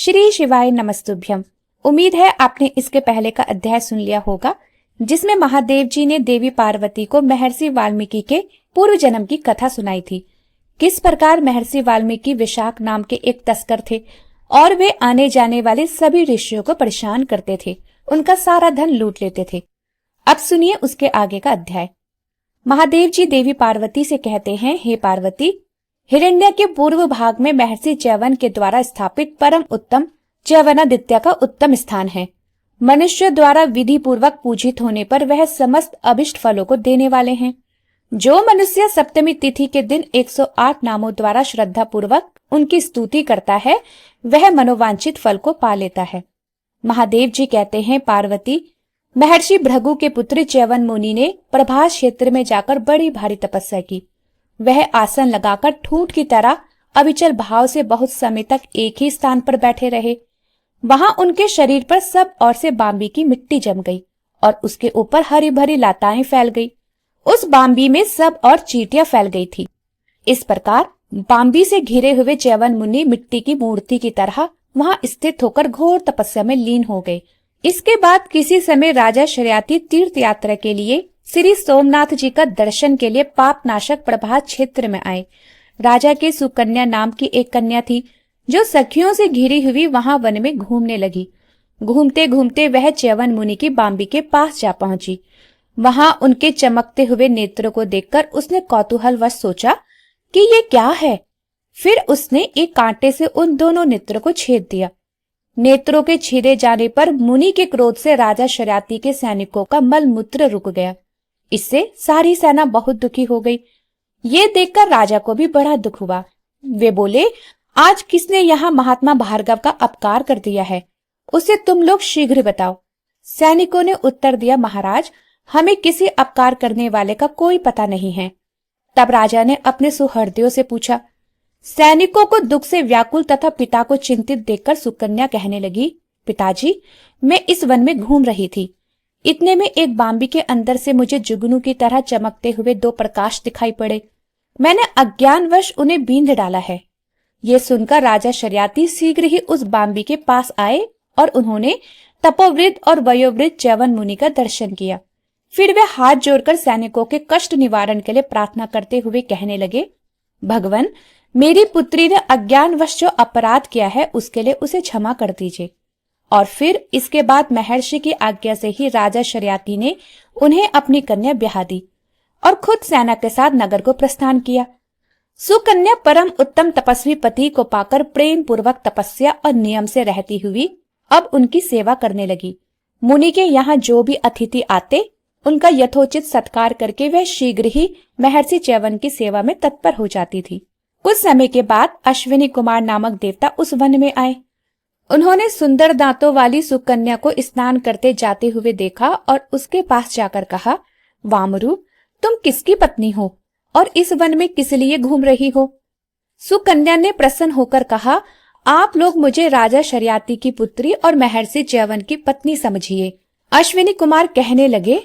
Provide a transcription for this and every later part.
श्री शिवाय नमस्तुभ्यम। उम्मीद है आपने इसके पहले का अध्याय सुन लिया होगा, जिसमें महादेव जी ने देवी पार्वती को महर्षि वाल्मीकि के पूर्व जन्म की कथा सुनाई थी। किस प्रकार महर्षि वाल्मीकि विशाख नाम के एक तस्कर थे और वे आने जाने वाले सभी ऋषियों को परेशान करते थे, उनका सारा धन लूट लेते थे। अब सुनिए उसके आगे का अध्याय। महादेव जी देवी पार्वती से कहते हैं, हे पार्वती, हिरण्य के पूर्व भाग में महर्षि च्यवन के द्वारा स्थापित परम उत्तम च्यवनादित्य का उत्तम स्थान है। मनुष्य द्वारा विधि पूर्वक पूजित होने पर वह समस्त अभिष्ट फलों को देने वाले हैं। जो मनुष्य सप्तमी तिथि के दिन 108 नामों द्वारा श्रद्धा पूर्वक उनकी स्तुति करता है, वह मनोवांछित फल को पा लेता है। महादेव जी कहते हैं, पार्वती, महर्षि भृगु के पुत्र च्यवन मुनि ने प्रभास क्षेत्र में जाकर बड़ी भारी तपस्या की। वह आसन लगाकर ठूंठ की तरह अविचल भाव से बहुत समय तक एक ही स्थान पर बैठे रहे। वहां उनके शरीर पर सब ओर से बाम्बी की मिट्टी जम गई और उसके ऊपर हरी भरी लताएं फैल गई। उस बाम्बी में सब और चींटियां फैल गई थी। इस प्रकार बाम्बी से घिरे हुए च्यवन मुनि मिट्टी की मूर्ति की तरह वहां स्थित होकर घोर तपस्या में लीन हो गए। इसके बाद किसी समय राजा शर्याती तीर्थ यात्रा के लिए श्री सोमनाथ जी का दर्शन के लिए पाप नाशक प्रभास क्षेत्र में आए। राजा के सुकन्या नाम की एक कन्या थी, जो सखियों से घिरी हुई वहां वन में घूमने लगी। घूमते घूमते वह च्यवन मुनि की बाम्बी के पास जा पहुंची। वहां उनके चमकते हुए नेत्रों को देखकर उसने कौतूहलवश सोचा कि ये क्या है। फिर उसने एक कांटे से उन दोनों नेत्रों को छेद दिया। नेत्रों के छेदे जाने पर मुनि के क्रोध से राजा शर्याती के सैनिकों का मल मूत्र रुक गया। इससे सारी सेना बहुत दुखी हो गई। ये देखकर राजा को भी बड़ा दुख हुआ। वे बोले, आज किसने यहाँ महात्मा भार्गव का अपकार कर दिया है, उसे तुम लोग शीघ्र बताओ। सैनिकों ने उत्तर दिया, महाराज, हमें किसी अपकार करने वाले का कोई पता नहीं है। तब राजा ने अपने सुहृदयों से पूछा। सैनिकों को दुख से व्याकुल तथा पिता को चिंतित देखकर सुकन्या कहने लगी, पिताजी, मैं इस वन में घूम रही थी। इतने में एक बाम्बी के अंदर से मुझे जुगनू की तरह चमकते हुए दो प्रकाश दिखाई पड़े। मैंने अज्ञानवश उन्हें बींध डाला है। ये सुनकर राजा शर्याती शीघ्र ही उस बाम्बी के पास आए और उन्होंने तपोवृद्ध और वयोवृद्ध च्यवन मुनि का दर्शन किया। फिर वे हाथ जोड़कर सैनिकों के कष्ट निवारण के लिए प्रार्थना करते हुए कहने लगे, भगवान, मेरी पुत्री ने अज्ञानवश जो अपराध किया है उसके लिए उसे क्षमा कर दीजिए। और फिर इसके बाद महर्षि की आज्ञा से ही राजा शर्याती ने उन्हें अपनी कन्या ब्याह दी और खुद सेना के साथ नगर को प्रस्थान किया। सुकन्या परम उत्तम तपस्वी पति को पाकर प्रेम पूर्वक तपस्या और नियम से रहती हुई अब उनकी सेवा करने लगी। मुनि के यहाँ जो भी अतिथि आते, उनका यथोचित सत्कार करके वह शीघ्र ही महर्षि च्यवन की सेवा में तत्पर हो जाती थी। कुछ समय के बाद अश्विनी कुमार नामक देवता उस वन में आए। उन्होंने सुंदर दांतों वाली सुकन्या को स्नान करते जाते हुए देखा और उसके पास जाकर कहा, वामरू, तुम किसकी पत्नी हो और इस वन में किस लिए घूम रही हो? सुकन्या ने प्रसन्न होकर कहा, आप लोग मुझे राजा शर्याती की पुत्री और महर्षि च्यवन की पत्नी समझिए। अश्विनी कुमार कहने लगे,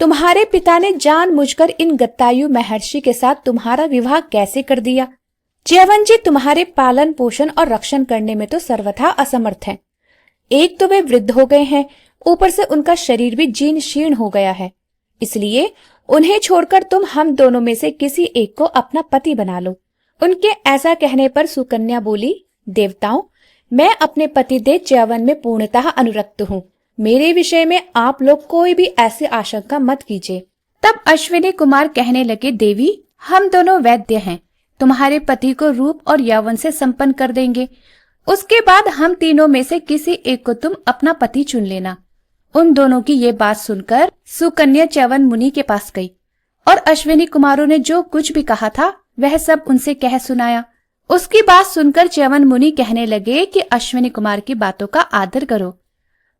तुम्हारे पिता ने जानबूझकर इन गत्तायु महर्षि के साथ तुम्हारा विवाह कैसे कर दिया? च्यवन जी तुम्हारे पालन पोषण और रक्षण करने में तो सर्वथा असमर्थ हैं। एक तो वे वृद्ध हो गए हैं, ऊपर से उनका शरीर भी जीर्ण शीर्ण हो गया है। इसलिए उन्हें छोड़कर तुम हम दोनों में से किसी एक को अपना पति बना लो। उनके ऐसा कहने पर सुकन्या बोली, देवताओं, मैं अपने पति देव च्यवन में पूर्णतः अनुरक्त हूँ। मेरे विषय में आप लोग कोई भी ऐसी आशंका मत कीजिए। तब अश्विनी कुमार कहने लगे, देवी, हम दोनों वैद्य हैं, तुम्हारे पति को रूप और यौवन से संपन्न कर देंगे। उसके बाद हम तीनों में से किसी एक को तुम अपना पति चुन लेना। उन दोनों की ये बात सुनकर सुकन्या च्यवन मुनि के पास गई और अश्विनी कुमारों ने जो कुछ भी कहा था वह सब उनसे कह सुनाया। उसकी बात सुनकर च्यवन मुनि कहने लगे कि अश्विनी कुमार की बातों का आदर करो।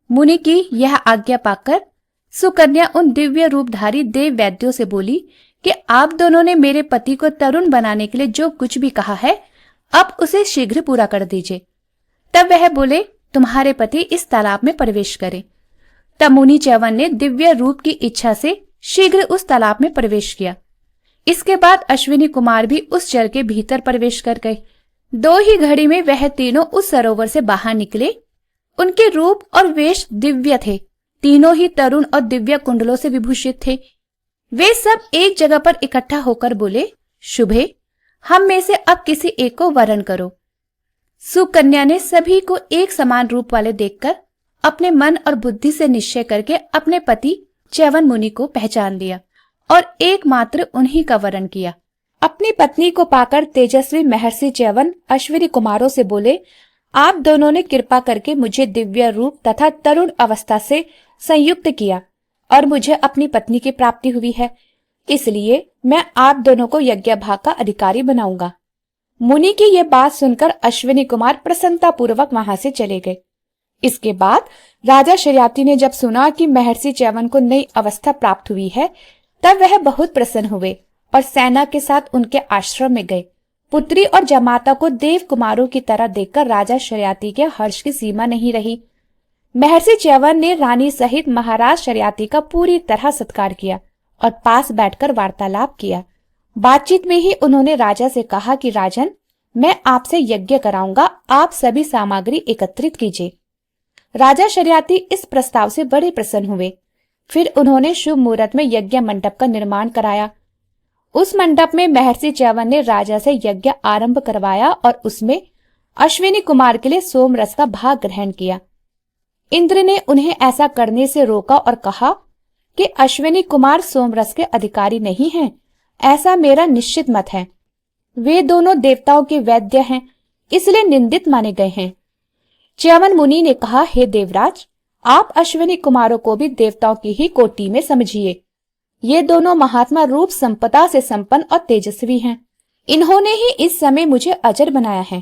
मुनि की यह आज्ञा पाकर सुकन्या उन दिव्य रूपधारी देव वैद्यों से बोली कि आप दोनों ने मेरे पति को तरुण बनाने के लिए जो कुछ भी कहा है, अब उसे शीघ्र पूरा कर दीजिए। तब वह बोले, तुम्हारे पति इस तालाब में प्रवेश करें। तब मुनि च्यवन ने दिव्य रूप की इच्छा से शीघ्र उस तालाब में प्रवेश किया। इसके बाद अश्विनी कुमार भी उस जल के भीतर प्रवेश कर गए। दो ही घड़ी में वह तीनों उस सरोवर से बाहर निकले। उनके रूप और वेश दिव्य थे। तीनों ही तरुण और दिव्य कुंडलों से विभूषित थे। वे सब एक जगह पर इकट्ठा होकर बोले, शुभे, हम में से अब किसी एक को वरण करो। सुकन्या ने सभी को एक समान रूप वाले देखकर अपने मन और बुद्धि से निश्चय करके अपने पति च्यवन मुनि को पहचान लिया और एकमात्र उन्हीं का वरण किया। अपनी पत्नी को पाकर तेजस्वी महर्षि च्यवन अश्विनी कुमारों से बोले, आप दोनों ने कृपा करके मुझे दिव्य रूप तथा तरुण अवस्था से संयुक्त किया और मुझे अपनी पत्नी की प्राप्ति हुई है, इसलिए मैं आप दोनों को यज्ञ भाग का अधिकारी बनाऊंगा। मुनि की यह बात सुनकर अश्विनी कुमार प्रसन्नता पूर्वक वहां से चले गए। इसके बाद राजा शर्याति ने जब सुना कि महर्षि च्यवन को नई अवस्था प्राप्त हुई है, तब वह बहुत प्रसन्न हुए और सेना के साथ उनके आश्रम में गए। पुत्री और जमाता को देव कुमारों की तरह देखकर राजा शर्याति के हर्ष की सीमा नहीं रही। महर्षि च्यवन ने रानी सहित महाराज शर्याति का पूरी तरह सत्कार किया और पास बैठकर वार्तालाप किया। बातचीत में ही उन्होंने राजा से कहा कि राजन, मैं आपसे यज्ञ कराऊंगा, आप सभी सामग्री एकत्रित कीजिए। राजा शर्याति इस प्रस्ताव से बड़े प्रसन्न हुए। फिर उन्होंने शुभ मुहूर्त में यज्ञ मंडप का निर्माण कराया। उस मंडप में महर्षि च्यवन ने राजा से यज्ञ आरंभ करवाया और उसमें अश्विनी कुमार के लिए सोमरस का भाग ग्रहण किया। इंद्र ने उन्हें ऐसा करने से रोका और कहा कि अश्विनी कुमार सोमरस के अधिकारी नहीं हैं, ऐसा मेरा निश्चित मत है। वे दोनों देवताओं के वैद्य हैं, इसलिए निंदित माने गए हैं। च्यवन मुनि ने कहा, हे देवराज, आप अश्विनी कुमारों को भी देवताओं की ही कोटि में समझिए। ये दोनों महात्मा रूप संपदा से संपन्न और तेजस्वी हैं। इन्होंने ही इस समय मुझे अजर बनाया है।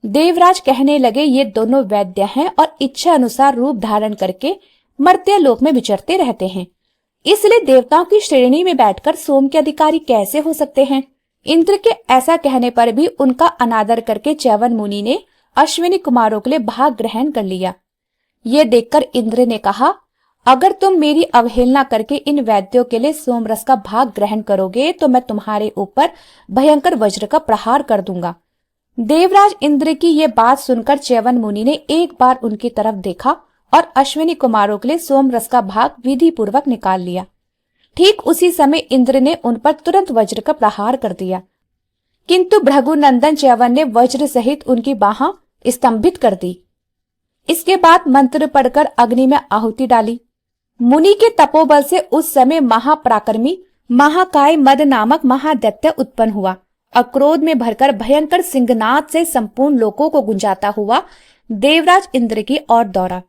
देवराज कहने लगे, ये दोनों वैद्य हैं और इच्छा अनुसार रूप धारण करके मर्त्य लोक में विचरते रहते हैं, इसलिए देवताओं की श्रेणी में बैठकर सोम के अधिकारी कैसे हो सकते हैं। इंद्र के ऐसा कहने पर भी उनका अनादर करके च्यवन मुनि ने अश्विनी कुमारों के लिए भाग ग्रहण कर लिया। ये देखकर इंद्र ने कहा, अगर तुम मेरी अवहेलना करके इन वैद्यों के लिए सोमरस का भाग ग्रहण करोगे तो मैं तुम्हारे ऊपर भयंकर वज्र का प्रहार कर दूंगा। देवराज इंद्र की ये बात सुनकर च्यवन मुनि ने एक बार उनकी तरफ देखा और अश्विनी कुमारों के लिए सोमरस का भाग विधि पूर्वक निकाल लिया। ठीक उसी समय इंद्र ने उन पर तुरंत वज्र का प्रहार कर दिया, किंतु भृगुनंदन च्यवन ने वज्र सहित उनकी बाह स्तंभित कर दी। इसके बाद मंत्र पढ़कर अग्नि में आहुति डाली। मुनि के तपोबल से उस समय महापराक्रमी महाकाय मद नामक महादैत्य उत्पन्न हुआ और क्रोध में भरकर भयंकर सिंहनाद से संपूर्ण लोकों को गुंजाता हुआ देवराज इंद्र की ओर दौड़ा।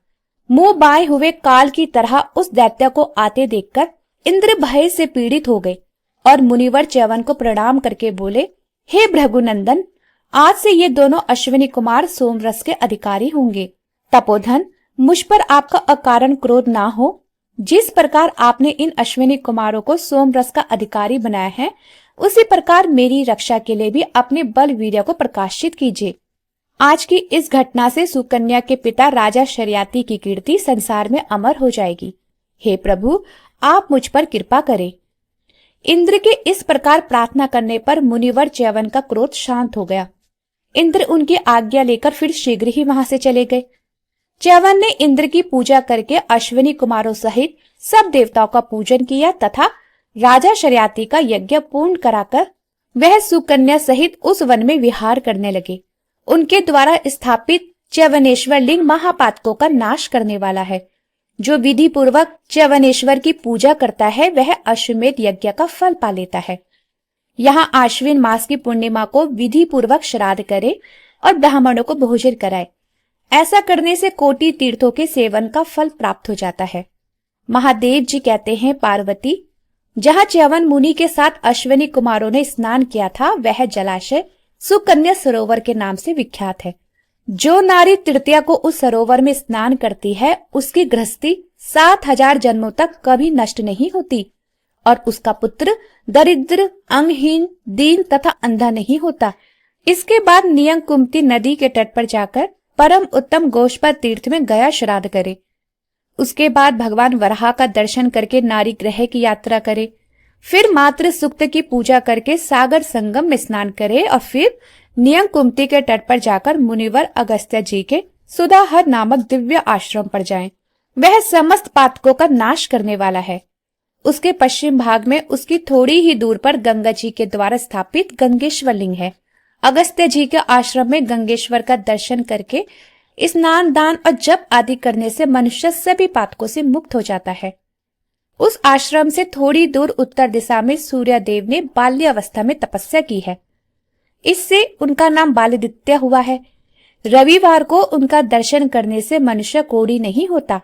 मुंह बाए हुए काल की तरह उस दैत्य को आते देखकर इंद्र भय से पीड़ित हो गए और मुनिवर च्यवन को प्रणाम करके बोले, हे भृगुनंदन, आज से ये दोनों अश्विनी कुमार सोमरस के अधिकारी होंगे। तपोधन, मुझ पर आपका अकारण क्रोध ना हो। जिस प्रकार आपने इन अश्विनी कुमारों को सोमरस का अधिकारी बनाया है, उसी प्रकार मेरी रक्षा के लिए भी अपने बल वीर्य को प्रकाशित कीजिए। आज की इस घटना से सुकन्या के पिता राजा शर्याति की कीर्ति संसार में अमर हो जाएगी। हे प्रभु, आप मुझ पर कृपा करें। इंद्र के इस प्रकार प्रार्थना करने पर मुनिवर च्यवन का क्रोध शांत हो गया। इंद्र उनकी आज्ञा लेकर फिर शीघ्र ही वहां से चले गए। च्यवन ने इंद्र की पूजा करके अश्विनी कुमारों सहित सब देवताओं का पूजन किया तथा राजा शर्याति का यज्ञ पूर्ण कराकर वह सुकन्या सहित उस वन में विहार करने लगे। उनके द्वारा स्थापित च्यवनेश्वर लिंग महापातकों का नाश करने वाला है। जो विधि पूर्वक च्यवनेश्वर की पूजा करता है वह अश्वमेध यज्ञ का फल पा लेता है। यहाँ आश्विन मास की पूर्णिमा को विधि पूर्वक श्राद्ध करे और ब्राह्मणों को भोजन कराए। ऐसा करने से कोटि तीर्थों के सेवन का फल प्राप्त हो जाता है। महादेव जी कहते हैं, पार्वती, जहाँ च्यवन मुनि के साथ अश्विनी कुमारों ने स्नान किया था वह जलाशय सुकन्या सरोवर के नाम से विख्यात है। जो नारी तृतीया को उस सरोवर में स्नान करती है उसकी गृहस्थी 7000 जन्मों तक कभी नष्ट नहीं होती और उसका पुत्र दरिद्र, अंगहीन, दीन तथा अंधा नहीं होता। इसके बाद नियम कुमती नदी के तट पर जाकर परम उत्तम गोष्पद तीर्थ में गया श्राद्ध करे। उसके बाद भगवान वराह का दर्शन करके नारी ग्रह की यात्रा करे। फिर मातृ सूक्त की पूजा करके सागर संगम में स्नान करे और फिर नियम कुमति के तट पर जाकर मुनिवर अगस्त्य जी के सुधाहर नामक दिव्य आश्रम पर जाएं। वह समस्त पातकों का नाश करने वाला है। उसके पश्चिम भाग में उसकी थोड़ी ही दूर पर गंगा जी के द्वारा स्थापित गंगेश्वर लिंग है। अगस्त्य जी के आश्रम में गंगेश्वर का दर्शन करके स्नान, दान और जप आदि करने से मनुष्य सभी पातकों से मुक्त हो जाता है। उस आश्रम से थोड़ी दूर उत्तर दिशा में सूर्यदेव ने बाल्यावस्था में तपस्या की है। इससे उनका नाम बालादित्य हुआ है। रविवार को उनका दर्शन करने से मनुष्य कोढ़ी नहीं होता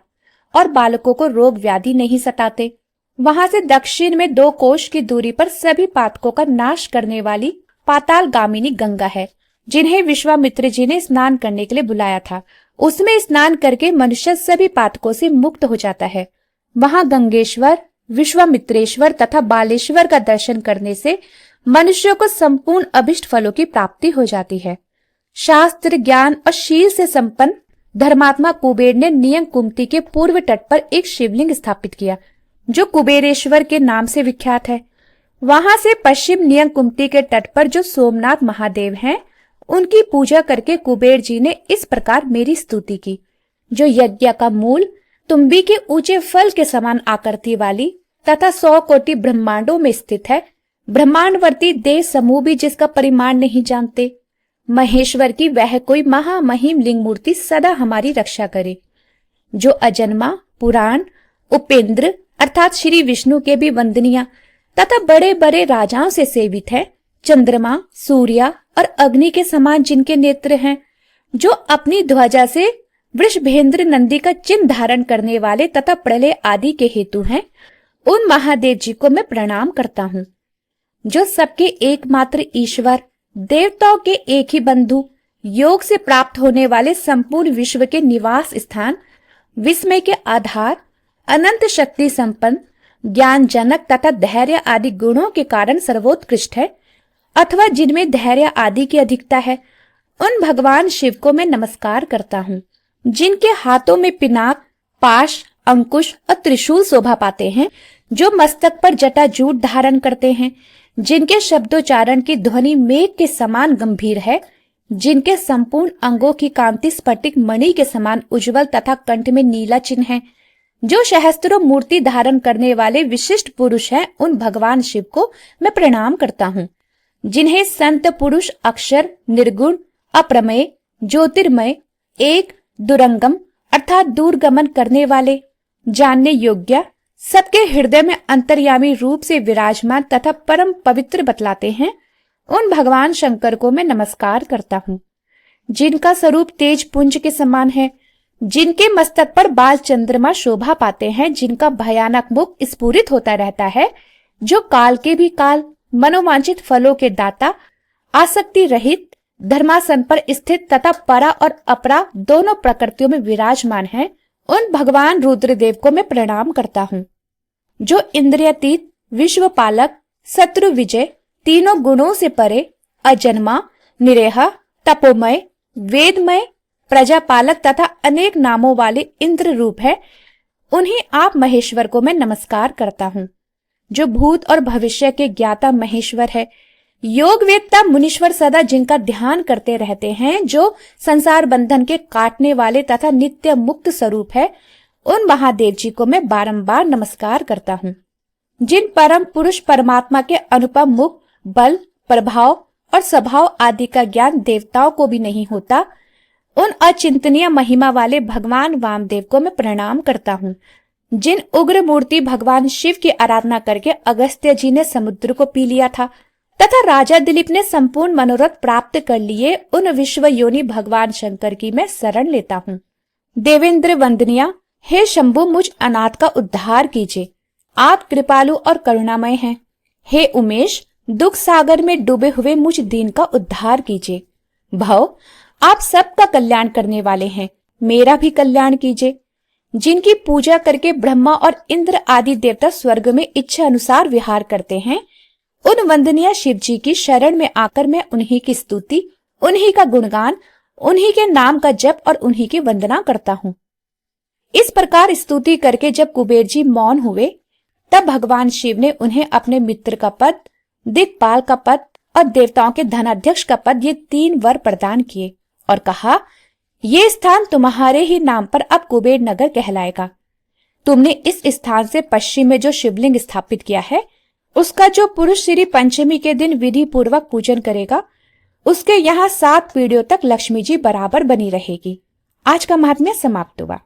और बालकों को रोग व्याधि नहीं सताते। वहां से दक्षिण में 2 कोश की दूरी पर सभी पातकों का नाश करने वाली पाताल गामिनी गंगा है, जिन्हें विश्वामित्र जी ने स्नान करने के लिए बुलाया था। उसमें स्नान करके मनुष्य सभी पातकों से मुक्त हो जाता है। वहां गंगेश्वर, विश्वामित्रेश्वर तथा बालेश्वर का दर्शन करने से मनुष्य को संपूर्ण अभिष्ट फलों की प्राप्ति हो जाती है। शास्त्र, ज्ञान और शील से संपन्न धर्मात्मा कुबेर ने नियम कुमति के पूर्व तट पर एक शिवलिंग स्थापित किया, जो कुबेरेश्वर के नाम से विख्यात है। वहां से पश्चिम नियम कुमति के तट पर जो सोमनाथ महादेव हैं, उनकी पूजा करके कुबेर जी ने इस प्रकार मेरी स्तुति की। जो यज्ञ का मूल तुम्बी के ऊंचे फल के समान आकृति वाली तथा 100 कोटि ब्रह्मांडों में स्थित है, ब्रह्मांडवर्ती देह समूह भी जिसका परिमाण नहीं जानते, महेश्वर की वह कोई महामहिम लिंग मूर्ति सदा हमारी रक्षा करे। जो अजन्मा, पुराण, उपेंद्र अर्थात श्री विष्णु के भी वंदनीय तथा बड़े बड़े राजाओं से सेवित है, चंद्रमा, सूर्य और अग्नि के समान जिनके नेत्र हैं, जो अपनी ध्वजा से वृषभेंद्र नंदी का चिन्ह धारण करने वाले तथा प्रलय आदि के हेतु हैं, उन महादेव जी को मैं प्रणाम करता हूँ। जो सबके एकमात्र ईश्वर, देवताओं के एक ही बंधु, योग से प्राप्त होने वाले संपूर्ण विश्व के निवास स्थान, विस्मय के आधार, अनंत शक्ति संपन्न, ज्ञान जनक तथा धैर्य आदि गुणों के कारण सर्वोत्कृष्ट है, अथवा जिनमें धैर्य आदि की अधिकता है, उन भगवान शिव को मैं नमस्कार करता हूँ। जिनके हाथों में पिनाक, पाश, अंकुश और त्रिशूल शोभा पाते हैं, जो मस्तक पर जटाजूट धारण करते हैं, जिनके शब्दोच्चारण की ध्वनि मेघ के समान गंभीर है, जिनके संपूर्ण अंगों की कांति स्फटिक मणि के समान उज्जवल तथा कंठ में नीला चिन्ह है, जो सहस्त्रों मूर्ति धारण करने वाले विशिष्ट पुरुष हैं, उन भगवान शिव को मैं प्रणाम करता हूँ। जिन्हें संत पुरुष अक्षर, निर्गुण, अप्रमेय, ज्योतिर्मय, एक, दुरंगम अर्थात दूरगमन करने वाले, जानने योग्य, सबके हृदय में अंतर्यामी रूप से विराजमान तथा परम पवित्र बतलाते हैं, उन भगवान शंकर को मैं नमस्कार करता हूँ। जिनका स्वरूप तेज पुंज के समान है, जिनके मस्तक पर बाल चंद्रमा शोभा पाते हैं, जिनका भयानक मुख स्फुरित होता रहता है, जो काल के भी काल, मनोवांछित फलों के दाता, आसक्ति रहित, धर्मासन पर स्थित तथा परा और अपरा दोनों प्रकृतियों में विराजमान है, उन भगवान रुद्रदेव को मैं प्रणाम करता हूँ। जो इंद्रियातीत, विश्वपालक, शत्रु विजय, तीनों गुणों से परे, अजन्मा, निरेहा, तपोमय, वेदमय, प्रजापालक तथा अनेक नामों वाले इंद्र रूप है, उन्हीं आप महेश्वर को मैं नमस्कार करता हूँ। जो भूत और भविष्य के ज्ञाता महेश्वर है, योग वेदता मुनीश्वर सदा जिनका ध्यान करते रहते हैं, जो संसार बंधन के काटने वाले तथा नित्य मुक्त स्वरूप है, उन महादेव जी को मैं बारंबार नमस्कार करता हूँ। जिन परम पुरुष परमात्मा के अनुपम मुख, बल, प्रभाव और स्वभाव आदि का ज्ञान देवताओं को भी नहीं होता, उन अचिंतनीय महिमा वाले भगवान वामदेव को मैं प्रणाम करता हूँ। जिन उग्र मूर्ति भगवान शिव की आराधना करके अगस्त्य जी ने समुद्र को पी लिया था तथा राजा दिलीप ने संपूर्ण मनोरथ प्राप्त कर लिए, उन विश्व योनि भगवान शंकर की मैं शरण लेता हूँ। देवेंद्र वंदनिया, हे शंभु, मुझ अनाथ का उद्धार कीजिए। आप कृपालु और करुणामय हैं। हे उमेश, दुख सागर में डूबे हुए मुझ दीन का उद्धार कीजिए। भव, आप सबका कल्याण करने वाले हैं, मेरा भी कल्याण कीजिए। जिनकी पूजा करके ब्रह्मा और इंद्र आदि देवता स्वर्ग में इच्छा अनुसार विहार करते हैं, उन वंदनीय शिव जी की शरण में आकर मैं उन्हीं की स्तुति, उन्हीं का गुणगान, उन्हीं के नाम का जप और उन्हीं की वंदना करता हूँ। इस प्रकार स्तुति करके जब कुबेर जी मौन हुए, तब भगवान शिव ने उन्हें अपने मित्र का पद, दिक्पाल का पद और देवताओं के धनाध्यक्ष का पद ये 3 वर प्रदान किए और कहा, ये स्थान तुम्हारे ही नाम पर अब कुबेर नगर कहलाएगा। तुमने इस स्थान से पश्चिम में जो शिवलिंग स्थापित किया है, उसका जो पुरुष श्री पंचमी के दिन विधि पूर्वक पूजन करेगा, उसके यहाँ 7 पीढ़ियों तक लक्ष्मी जी बराबर बनी रहेगी। आज का महात्म्य समाप्त हुआ।